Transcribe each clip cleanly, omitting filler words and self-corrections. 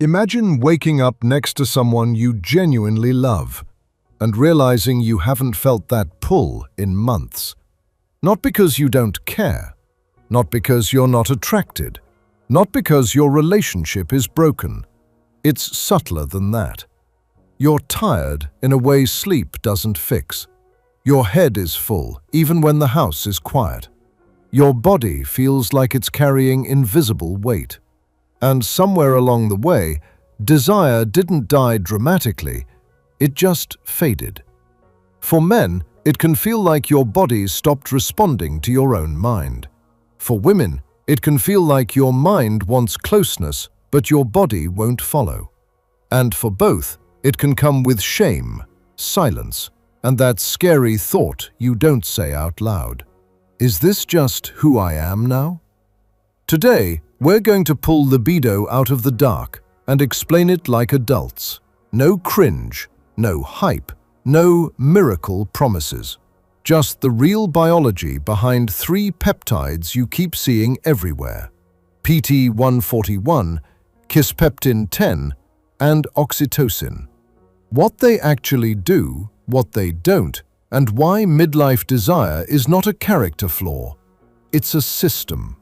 Imagine waking up next to someone you genuinely love and realizing you haven't felt that pull in months. Not because you don't care, not because you're not attracted, not because your relationship is broken. It's subtler than that. You're tired in a way sleep doesn't fix. Your head is full, even when the house is quiet. Your body feels like it's carrying invisible weight. And somewhere along the way, desire didn't die dramatically, it just faded. For men, it can feel like your body stopped responding to your own mind. For women, it can feel like your mind wants closeness, but your body won't follow. And for both, it can come with shame, silence, and that scary thought you don't say out loud. Is this just who I am now? Today, we're going to pull libido out of the dark and explain it like adults. No cringe, no hype, no miracle promises. Just the real biology behind 3 peptides you keep seeing everywhere: PT141, kisspeptin 10, and oxytocin. What they actually do, what they don't, and why midlife desire is not a character flaw. It's a system.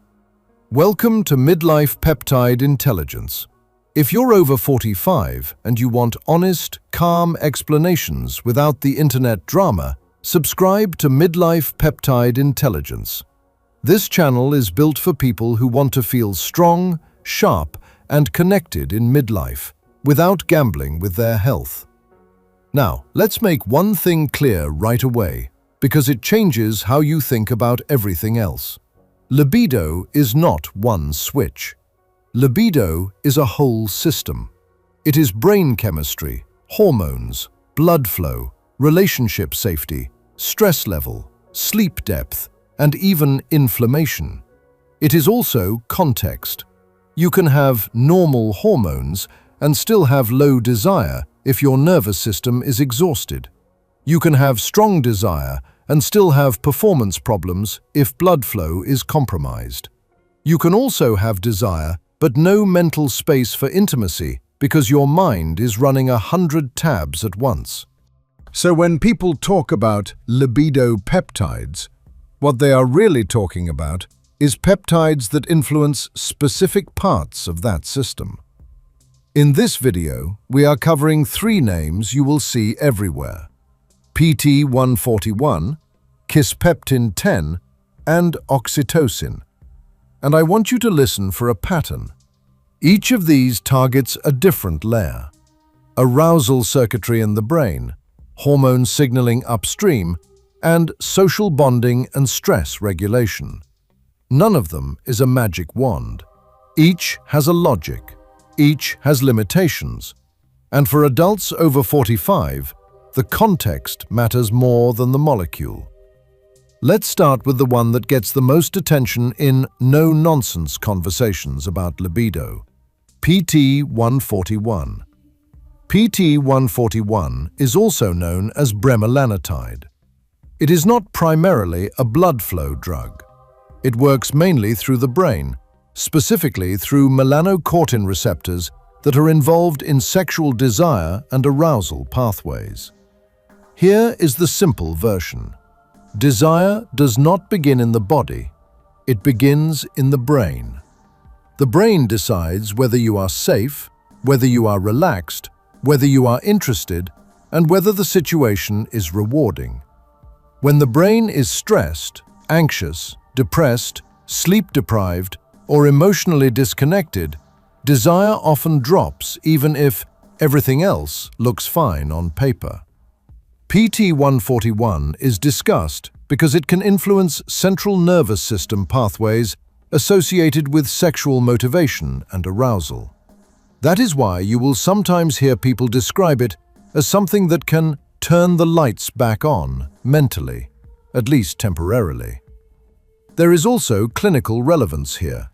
Welcome to Midlife Peptide Intelligence. If you're over 45 and you want honest, calm explanations without the internet drama, subscribe to Midlife Peptide Intelligence. This channel is built for people who want to feel strong, sharp, and connected in midlife, without gambling with their health. Now, let's make one thing clear right away, because it changes how you think about everything else. Libido is not one switch. Libido is a whole system. It is brain chemistry, hormones, blood flow, relationship safety, stress level, sleep depth, and even inflammation. It is also context. You can have normal hormones and still have low desire if your nervous system is exhausted. You can have strong desire and still have performance problems if blood flow is compromised. You can also have desire but no mental space for intimacy because your mind is running 100 tabs at once. So when people talk about libido peptides, what they are really talking about is peptides that influence specific parts of that system. In this video, we are covering 3 names you will see everywhere: PT141, kisspeptin 10, and oxytocin. And I want you to listen for a pattern. Each of these targets a different layer: arousal circuitry in the brain, hormone signaling upstream, and social bonding and stress regulation. None of them is a magic wand. Each has a logic. Each has limitations. And for adults over 45, the context matters more than the molecule. Let's start with the one that gets the most attention in no-nonsense conversations about libido: PT141. PT141 is also known as bremelanotide. It is not primarily a blood flow drug. It works mainly through the brain, specifically through melanocortin receptors that are involved in sexual desire and arousal pathways. Here is the simple version. Desire does not begin in the body. It begins in the brain. The brain decides whether you are safe, whether you are relaxed, whether you are interested, and whether the situation is rewarding. When the brain is stressed, anxious, depressed, sleep-deprived, or emotionally disconnected, desire often drops even if everything else looks fine on paper. PT141 is discussed because it can influence central nervous system pathways associated with sexual motivation and arousal. That is why you will sometimes hear people describe it as something that can turn the lights back on mentally, at least temporarily. There is also clinical relevance here.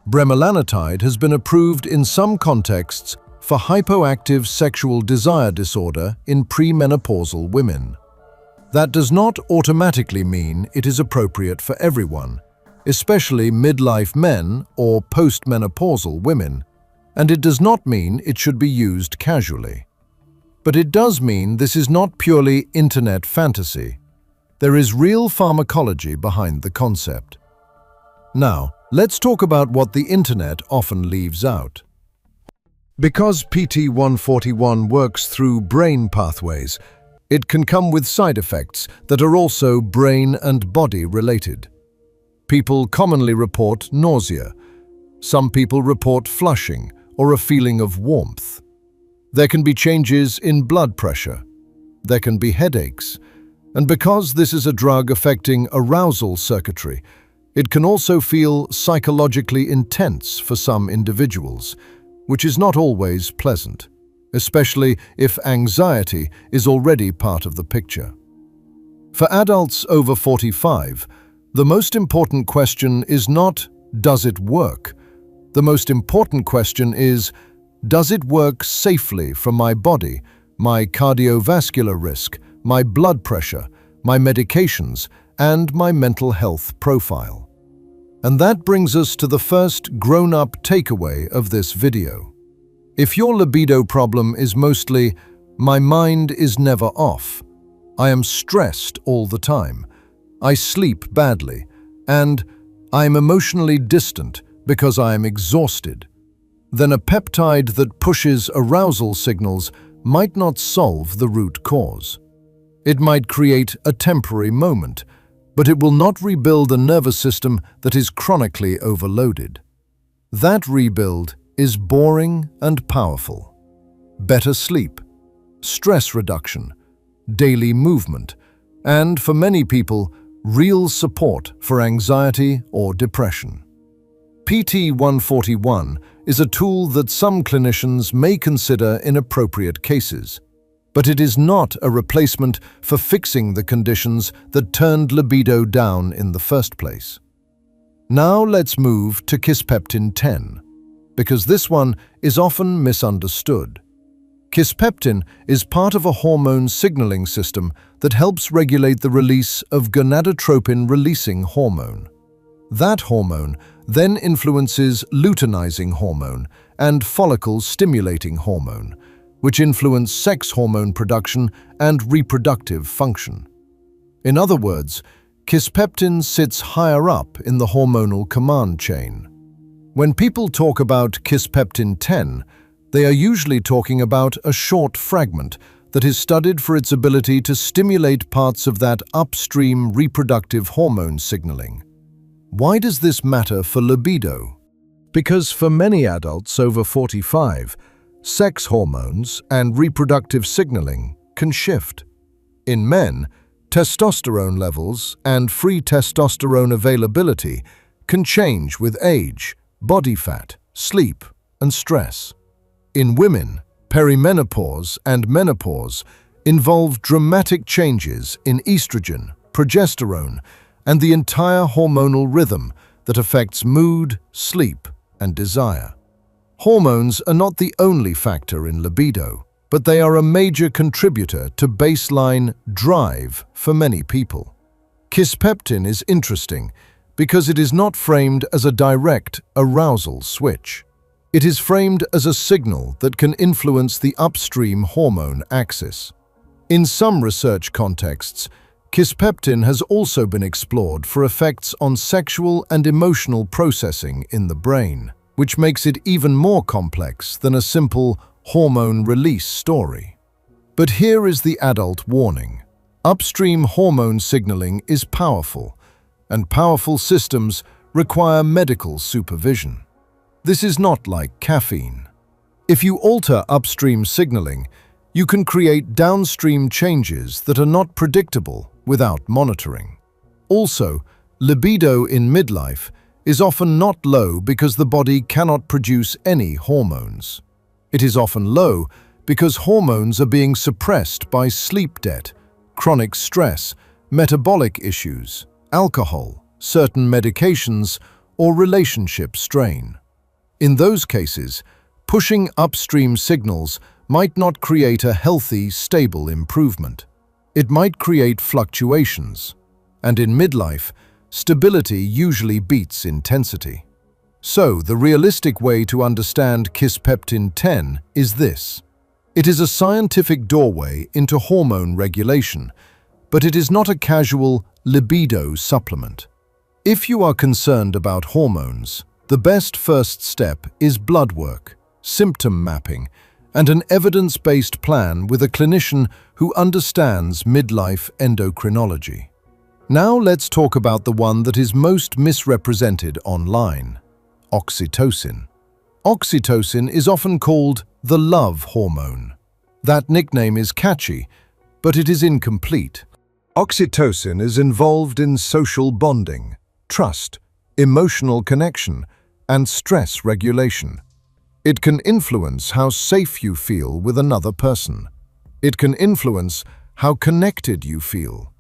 Bremelanotide has been approved in some contexts for hypoactive sexual desire disorder in premenopausal women. That does not automatically mean it is appropriate for everyone, especially midlife men or postmenopausal women. and it does not mean it should be used casually. But it does mean this is not purely internet fantasy. There is real pharmacology behind the concept. Now, let's talk about what the internet often leaves out. Because PT-141 works through brain pathways, it can come with side effects that are also brain and body related. People commonly report nausea. Some people report flushing or a feeling of warmth. There can be changes in blood pressure. There can be headaches. And because this is a drug affecting arousal circuitry, it can also feel psychologically intense for some individuals, which is not always pleasant, especially if anxiety is already part of the picture. For adults over 45, the most important question is not, does it work? The most important question is, does it work safely for my body, my cardiovascular risk, my blood pressure, my medications, and my mental health profile? And that brings us to the first grown-up takeaway of this video. If your libido problem is mostly, my mind is never off, I am stressed all the time, I sleep badly, and I am emotionally distant because I am exhausted, then a peptide that pushes arousal signals might not solve the root cause. It might create a temporary moment, but it will not rebuild a nervous system that is chronically overloaded. That rebuild is boring and powerful. Better sleep, stress reduction, daily movement, and for many people, real support for anxiety or depression. PT-141 is a tool that some clinicians may consider in appropriate cases, but it is not a replacement for fixing the conditions that turned libido down in the first place. Now let's move to kisspeptin 10, because this one is often misunderstood. Kisspeptin is part of a hormone signaling system that helps regulate the release of gonadotropin-releasing hormone. That hormone then influences luteinizing hormone and follicle-stimulating hormone, which influence sex hormone production and reproductive function. In other words, kisspeptin sits higher up in the hormonal command chain. When people talk about kisspeptin 10, they are usually talking about a short fragment that is studied for its ability to stimulate parts of that upstream reproductive hormone signaling. Why does this matter for libido? Because for many adults over 45, sex hormones and reproductive signaling can shift. In men, testosterone levels and free testosterone availability can change with age, body fat, sleep, and stress. In women, perimenopause and menopause involve dramatic changes in estrogen, progesterone, and the entire hormonal rhythm that affects mood, sleep, and desire. Hormones are not the only factor in libido, but they are a major contributor to baseline drive for many people. Kisspeptin is interesting because it is not framed as a direct arousal switch. It is framed as a signal that can influence the upstream hormone axis. In some research contexts, kisspeptin has also been explored for effects on sexual and emotional processing in the brain, which makes it even more complex than a simple hormone release story. But here is the adult warning. Upstream hormone signaling is powerful, and powerful systems require medical supervision. This is not like caffeine. If you alter upstream signaling, you can create downstream changes that are not predictable without monitoring. Also, libido in midlife is often not low because the body cannot produce any hormones. It is often low because hormones are being suppressed by sleep debt, chronic stress, metabolic issues, alcohol, certain medications, or relationship strain. In those cases, pushing upstream signals might not create a healthy, stable improvement. It might create fluctuations, and in midlife, stability usually beats intensity. So, the realistic way to understand kisspeptin 10 is this. It is a scientific doorway into hormone regulation, but it is not a casual libido supplement. If you are concerned about hormones, the best first step is blood work, symptom mapping, and an evidence-based plan with a clinician who understands midlife endocrinology. Now let's talk about the one that is most misrepresented online: oxytocin. Oxytocin is often called the love hormone. That nickname is catchy, but it is incomplete. Oxytocin is involved in social bonding, trust, emotional connection, and stress regulation. It can influence how safe you feel with another person. It can influence how connected you feel.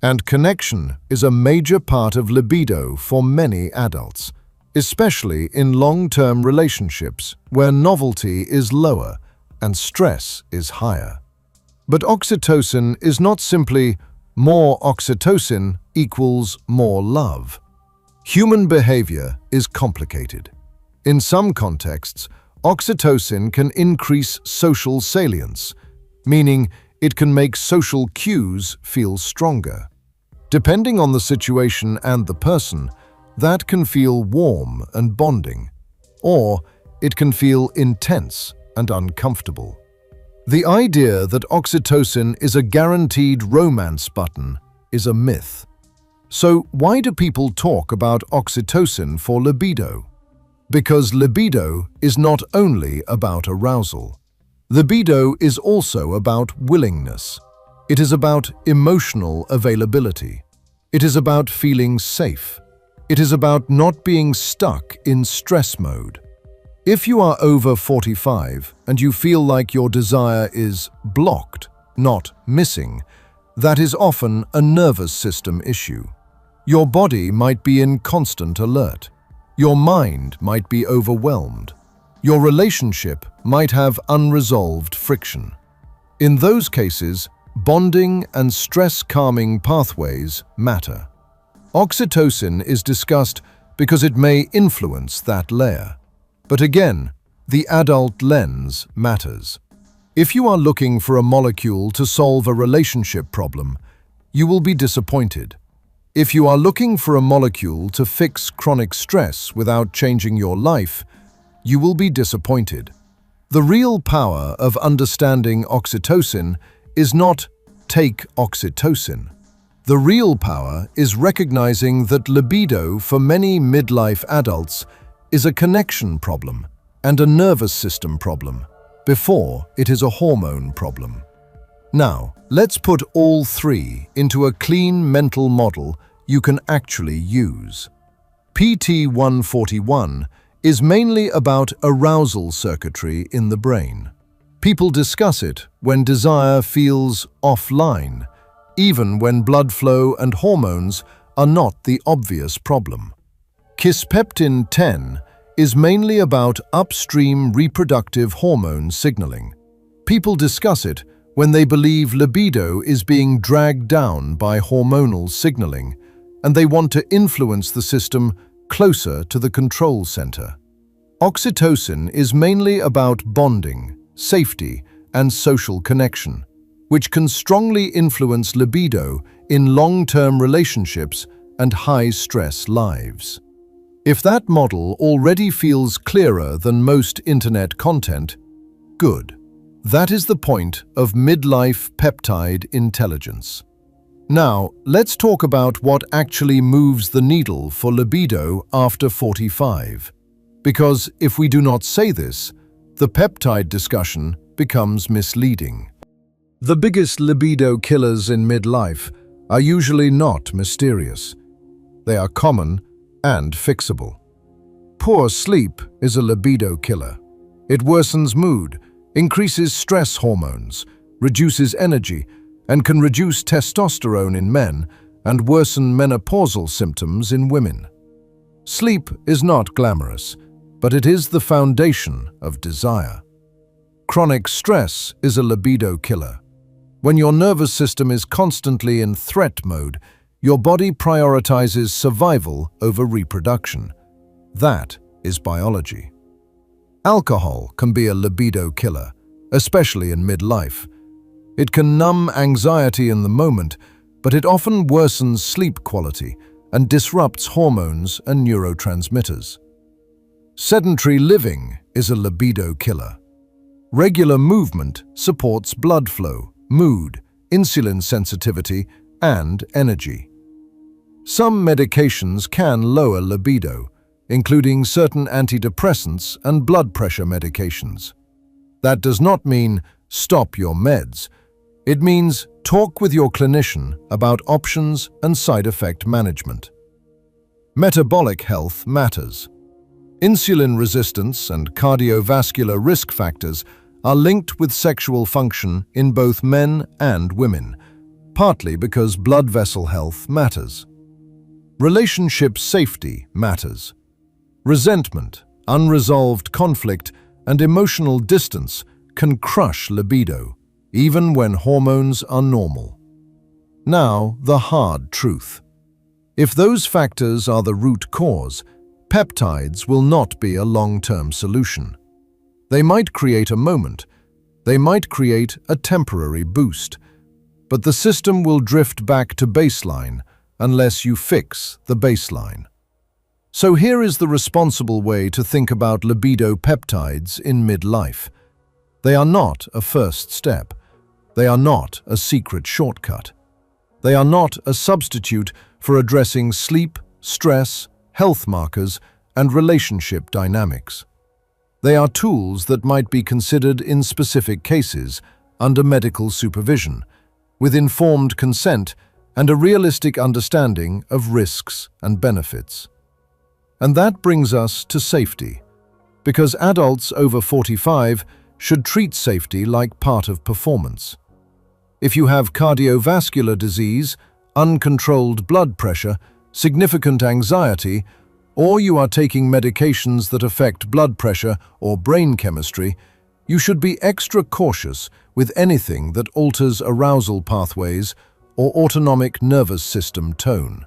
And connection is a major part of libido for many adults, especially in long-term relationships where novelty is lower and stress is higher. But oxytocin is not simply more oxytocin equals more love. Human behavior is complicated. In some contexts, oxytocin can increase social salience, meaning it can make social cues feel stronger. Depending on the situation and the person, that can feel warm and bonding, or it can feel intense and uncomfortable. The idea that oxytocin is a guaranteed romance button is a myth. So why do people talk about oxytocin for libido? Because libido is not only about arousal. Libido is also about willingness. It is about emotional availability. It is about feeling safe. It is about not being stuck in stress mode. If you are over 45 and you feel like your desire is blocked, not missing, that is often a nervous system issue. Your body might be in constant alert. Your mind might be overwhelmed. Your relationship might have unresolved friction. In those cases, bonding and stress-calming pathways matter. Oxytocin is discussed because it may influence that layer. But again, the adult lens matters. If you are looking for a molecule to solve a relationship problem, you will be disappointed. If you are looking for a molecule to fix chronic stress without changing your life, you will be disappointed. The real power of understanding oxytocin is not take oxytocin. The real power is recognizing that libido for many midlife adults is a connection problem and a nervous system problem before it is a hormone problem. Now, let's put all three into a clean mental model you can actually use. PT-141 is mainly about arousal circuitry in the brain. People discuss it when desire feels offline, even when blood flow and hormones are not the obvious problem. Kisspeptin 10 is mainly about upstream reproductive hormone signaling. People discuss it when they believe libido is being dragged down by hormonal signaling, and they want to influence the system closer to the control center. Oxytocin is mainly about bonding, safety, and social connection, which can strongly influence libido in long-term relationships and high-stress lives. If that model already feels clearer than most internet content, good. That is the point of midlife peptide intelligence. Now, let's talk about what actually moves the needle for libido after 45. Because if we do not say this, the peptide discussion becomes misleading. The biggest libido killers in midlife are usually not mysterious. They are common and fixable. Poor sleep is a libido killer. It worsens mood, increases stress hormones, reduces energy, and can reduce testosterone in men and worsen menopausal symptoms in women. Sleep is not glamorous, but it is the foundation of desire. Chronic stress is a libido killer. When your nervous system is constantly in threat mode, your body prioritizes survival over reproduction. That is biology. Alcohol can be a libido killer, especially in midlife. It can numb anxiety in the moment, but it often worsens sleep quality and disrupts hormones and neurotransmitters. Sedentary living is a libido killer. Regular movement supports blood flow, mood, insulin sensitivity, and energy. Some medications can lower libido, including certain antidepressants and blood pressure medications. That does not mean stop your meds. It means talk with your clinician about options and side effect management. Metabolic health matters. Insulin resistance and cardiovascular risk factors are linked with sexual function in both men and women, partly because blood vessel health matters. Relationship safety matters. Resentment, unresolved conflict, and emotional distance can crush libido, even when hormones are normal. Now, the hard truth. If those factors are the root cause, peptides will not be a long-term solution. They might create a moment, they might create a temporary boost, but the system will drift back to baseline unless you fix the baseline. So here is the responsible way to think about libido peptides in midlife. They are not a first step. They are not a secret shortcut. They are not a substitute for addressing sleep, stress, health markers, and relationship dynamics. They are tools that might be considered in specific cases under medical supervision, with informed consent and a realistic understanding of risks and benefits. And that brings us to safety, because adults over 45 should treat safety like part of performance. If you have cardiovascular disease, uncontrolled blood pressure, significant anxiety, or you are taking medications that affect blood pressure or brain chemistry, you should be extra cautious with anything that alters arousal pathways or autonomic nervous system tone.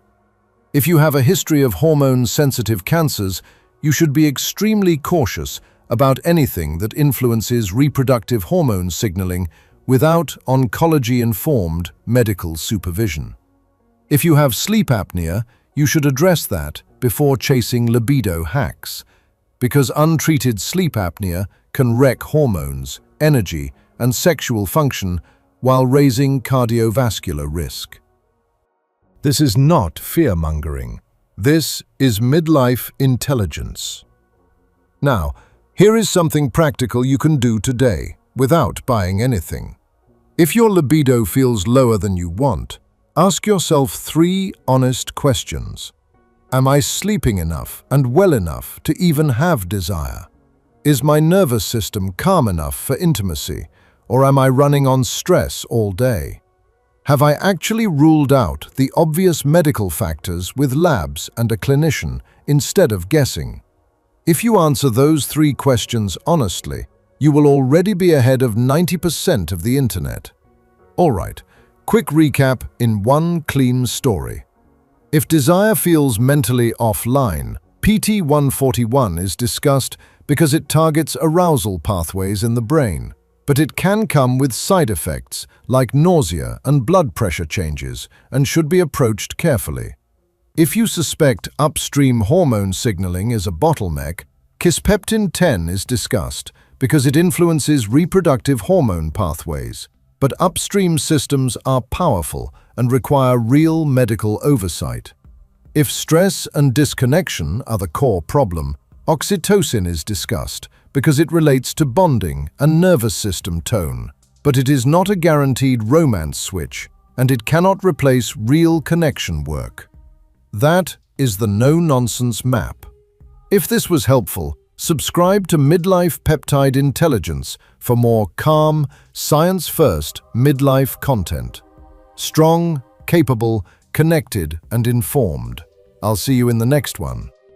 If you have a history of hormone-sensitive cancers, you should be extremely cautious about anything that influences reproductive hormone signaling without oncology-informed medical supervision. If you have sleep apnea, you should address that before chasing libido hacks, because untreated sleep apnea can wreck hormones, energy, and sexual function while raising cardiovascular risk. This is not fear-mongering. This is midlife intelligence. Now, here is something practical you can do today without buying anything. If your libido feels lower than you want, ask yourself 3 honest questions. Am I sleeping enough and well enough to even have desire? Is my nervous system calm enough for intimacy, or am I running on stress all day? Have I actually ruled out the obvious medical factors with labs and a clinician instead of guessing? If you answer those 3 questions honestly, you will already be ahead of 90% of the internet. All right, quick recap in one clean story. If desire feels mentally offline, PT-141 is discussed because it targets arousal pathways in the brain, but it can come with side effects like nausea and blood pressure changes and should be approached carefully. If you suspect upstream hormone signaling is a bottleneck, kisspeptin 10 is discussed because it influences reproductive hormone pathways, but upstream systems are powerful and require real medical oversight. If stress and disconnection are the core problem, oxytocin is discussed because it relates to bonding and nervous system tone, but it is not a guaranteed romance switch, and it cannot replace real connection work. That is the no-nonsense map. If this was helpful, subscribe to Midlife Peptide Intelligence for more calm, science-first midlife content. Strong, capable, connected, and informed. I'll see you in the next one.